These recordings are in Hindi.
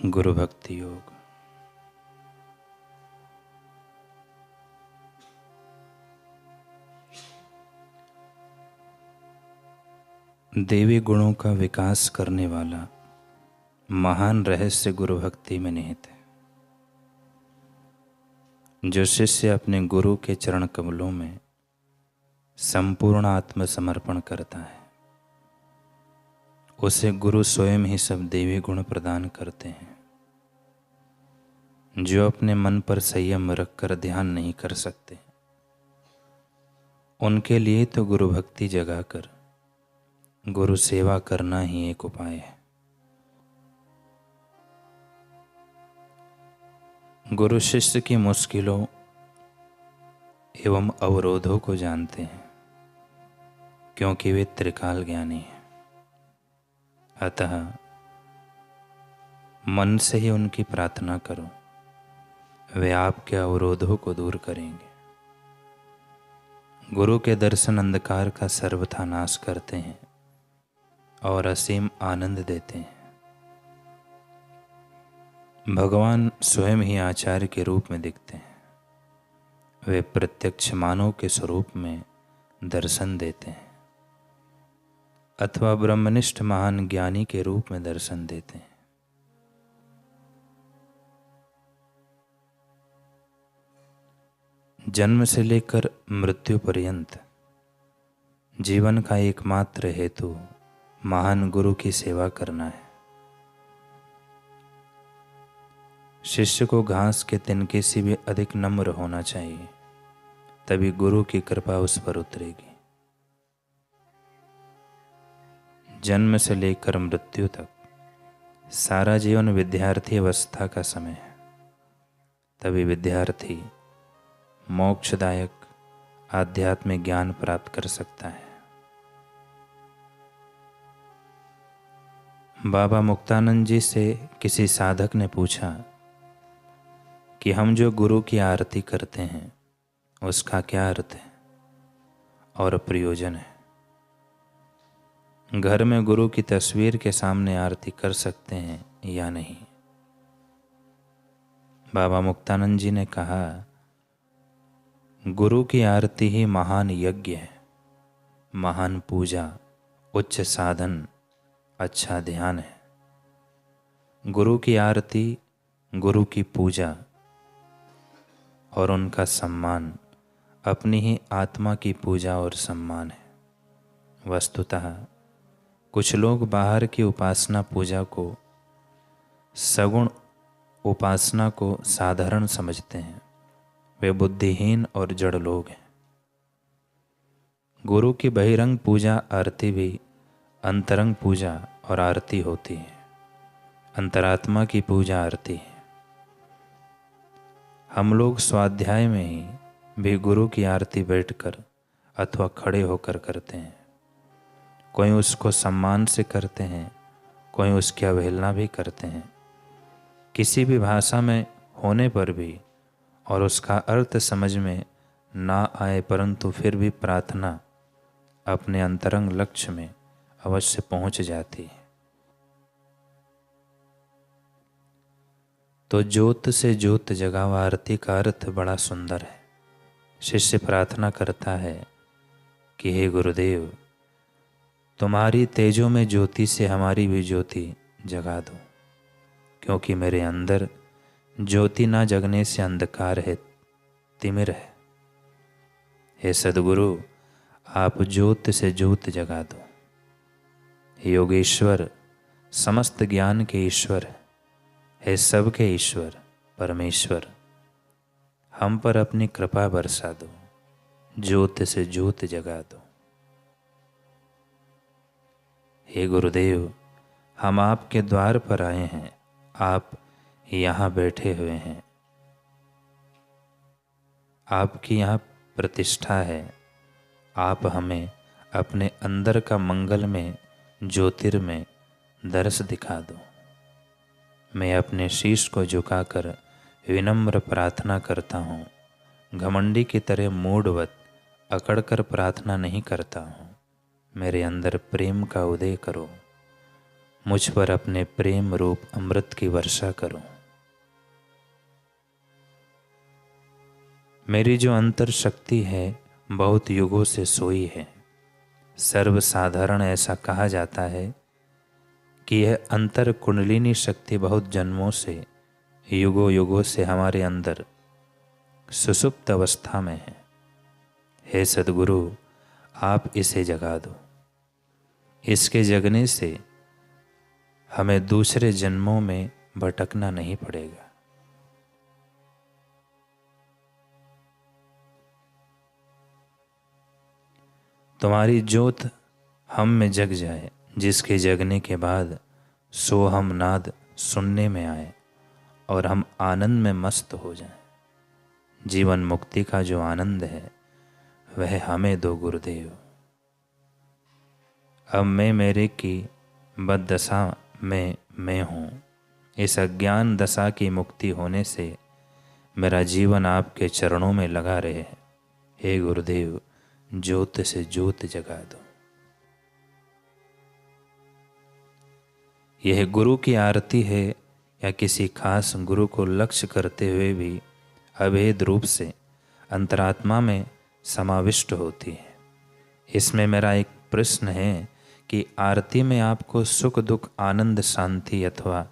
गुरु भक्ति योग। देवी गुणों का विकास करने वाला महान रहस्य गुरु भक्ति में निहित है। जो शिष्य अपने गुरु के चरण कमलों में संपूर्ण आत्मसमर्पण करता है, उसे गुरु स्वयं ही सब देवी गुण प्रदान करते हैं। जो अपने मन पर संयम रखकर ध्यान नहीं कर सकते, उनके लिए तो गुरु भक्ति जगाकर गुरु सेवा करना ही एक उपाय है। गुरु शिष्य की मुश्किलों एवं अवरोधों को जानते हैं, क्योंकि वे त्रिकाल ज्ञानी हैं। अतः मन से ही उनकी प्रार्थना करो, वे आपके अवरोधों को दूर करेंगे। गुरु के दर्शन अंधकार का सर्वथा नाश करते हैं और असीम आनंद देते हैं। भगवान स्वयं ही आचार्य के रूप में दिखते हैं। वे प्रत्यक्ष मानव के स्वरूप में दर्शन देते हैं अथवा ब्रह्मनिष्ठ महान ज्ञानी के रूप में दर्शन देते हैं। जन्म से लेकर मृत्यु पर्यंत जीवन का एकमात्र हेतु महान गुरु की सेवा करना है। शिष्य को घास के तिनके से भी अधिक नम्र होना चाहिए, तभी गुरु की कृपा उस पर उतरेगी। जन्म से लेकर मृत्यु तक सारा जीवन विद्यार्थी अवस्था का समय है, तभी विद्यार्थी मोक्षदायक आध्यात्मिक ज्ञान प्राप्त कर सकता है। बाबा मुक्तानंद जी से किसी साधक ने पूछा कि हम जो गुरु की आरती करते हैं उसका क्या अर्थ है और प्रयोजन है। घर में गुरु की तस्वीर के सामने आरती कर सकते हैं या नहीं। बाबा मुक्तानंद जी ने कहा, गुरु की आरती ही महान यज्ञ है, महान पूजा, उच्च साधन, अच्छा ध्यान है। गुरु की आरती, गुरु की पूजा और उनका सम्मान अपनी ही आत्मा की पूजा और सम्मान है। वस्तुतः कुछ लोग बाहर की उपासना पूजा को, सगुण उपासना को साधारण समझते हैं। वे बुद्धिहीन और जड़ लोग हैं। गुरु की बहिरंग पूजा आरती भी अंतरंग पूजा और आरती होती है। अंतरात्मा की पूजा आरती है। हम लोग स्वाध्याय में ही भी गुरु की आरती बैठकर अथवा खड़े होकर करते हैं। कोई उसको सम्मान से करते हैं, कोई उसकी अवहेलना भी करते हैं। किसी भी भाषा में होने पर भी और उसका अर्थ समझ में ना आए, परंतु फिर भी प्रार्थना अपने अंतरंग लक्ष्य में अवश्य पहुंच जाती है। तो ज्योत से ज्योत जगाओ आरती का अर्थ बड़ा सुंदर है। शिष्य प्रार्थना करता है कि हे गुरुदेव, तुम्हारी तेजों में ज्योति से हमारी भी ज्योति जगा दो, क्योंकि मेरे अंदर ज्योति ना जगने से अंधकार है, तिमिर है। हे सद्गुरु, आप ज्योत से ज्योत जगा दो। हे योगेश्वर, समस्त ज्ञान के ईश्वर है सबके ईश्वर परमेश्वर, हम पर अपनी कृपा बरसा दो, ज्योत से ज्योत जगा दो। हे गुरुदेव, हम आपके द्वार पर आए हैं, आप यहाँ बैठे हुए हैं। आपकी यहाँ प्रतिष्ठा है। आप हमें अपने अंदर का मंगल में ज्योतिर्मय दर्श दिखा दो। मैं अपने शीश को झुकाकर विनम्र प्रार्थना करता हूँ। घमंडी की तरह मूढ़वत अकड़कर प्रार्थना नहीं करता हूँ। मेरे अंदर प्रेम का उदय करो। मुझ पर अपने प्रेम रूप अमृत की वर्षा करो। मेरी जो अंतर शक्ति है बहुत युगों से सोई है। सर्वसाधारण ऐसा कहा जाता है कि यह अंतर कुंडलिनी शक्ति बहुत जन्मों से, युगों युगों से हमारे अंदर सुसुप्त अवस्था में है। हे सद्गुरु, आप इसे जगा दो। इसके जगने से हमें दूसरे जन्मों में भटकना नहीं पड़ेगा। तुम्हारी ज्योत हम में जग जाए, जिसके जगने के बाद सोहम नाद सुनने में आए और हम आनंद में मस्त हो जाएं। जीवन मुक्ति का जो आनंद है वह हमें दो गुरुदेव। अब मैं मेरे की बददशा में मैं हूँ। इस अज्ञान दशा की मुक्ति होने से मेरा जीवन आपके चरणों में लगा रहे। हे गुरुदेव, ज्योत से ज्योत जगा दो। यह गुरु की आरती है या किसी खास गुरु को लक्ष्य करते हुए भी अभेद रूप से अंतरात्मा में समाविष्ट होती है। इसमें मेरा एक प्रश्न है कि आरती में आपको सुख दुख आनंद शांति अथवा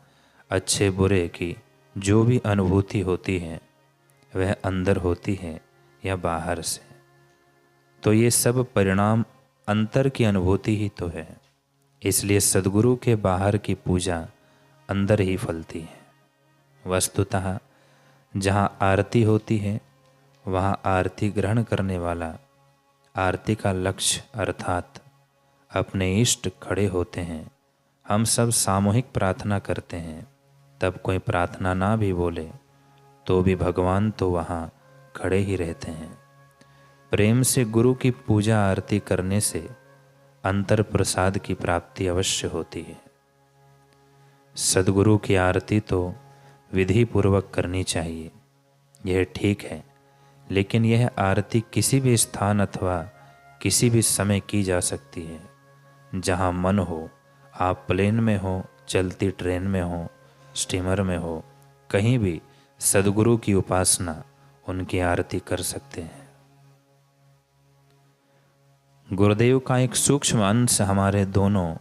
अच्छे बुरे की जो भी अनुभूति होती है वह अंदर होती है या बाहर से? तो ये सब परिणाम अंतर की अनुभूति ही तो है। इसलिए सद्गुरु के बाहर की पूजा अंदर ही फलती है। वस्तुतः जहाँ आरती होती है वहाँ आरती ग्रहण करने वाला आरती का लक्ष्य अर्थात अपने इष्ट खड़े होते हैं। हम सब सामूहिक प्रार्थना करते हैं, तब कोई प्रार्थना ना भी बोले तो भी भगवान तो वहाँ खड़े ही रहते हैं। प्रेम से गुरु की पूजा आरती करने से अंतर प्रसाद की प्राप्ति अवश्य होती है। सद्गुरु की आरती तो विधि पूर्वक करनी चाहिए, यह ठीक है, लेकिन यह आरती किसी भी स्थान अथवा किसी भी समय की जा सकती है। जहाँ मन हो, आप प्लेन में हो, चलती ट्रेन में हो, स्टीमर में हो, कहीं भी सद्गुरु की उपासना, उनकी आरती कर सकते हैं। गुरुदेव का एक सूक्ष्म अंश हमारे दोनों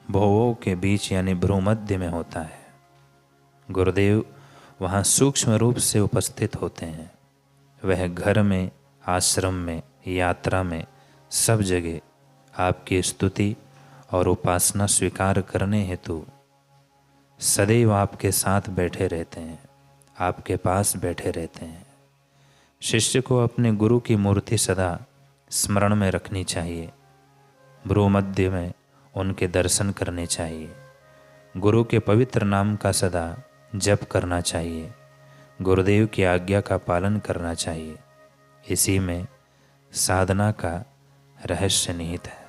भवों के बीच यानी भ्रूमध्य में होता है। गुरुदेव वहाँ सूक्ष्म रूप से उपस्थित होते हैं। वह घर में, आश्रम में, यात्रा में, सब जगह आपकी स्तुति और उपासना स्वीकार करने हेतु सदैव आपके साथ बैठे रहते हैं, आपके पास बैठे रहते हैं। शिष्य को अपने गुरु की मूर्ति सदा स्मरण में रखनी चाहिए। भ्रूमध्य में उनके दर्शन करने चाहिए। गुरु के पवित्र नाम का सदा जप करना चाहिए। गुरुदेव की आज्ञा का पालन करना चाहिए। इसी में साधना का रहस्य निहित है।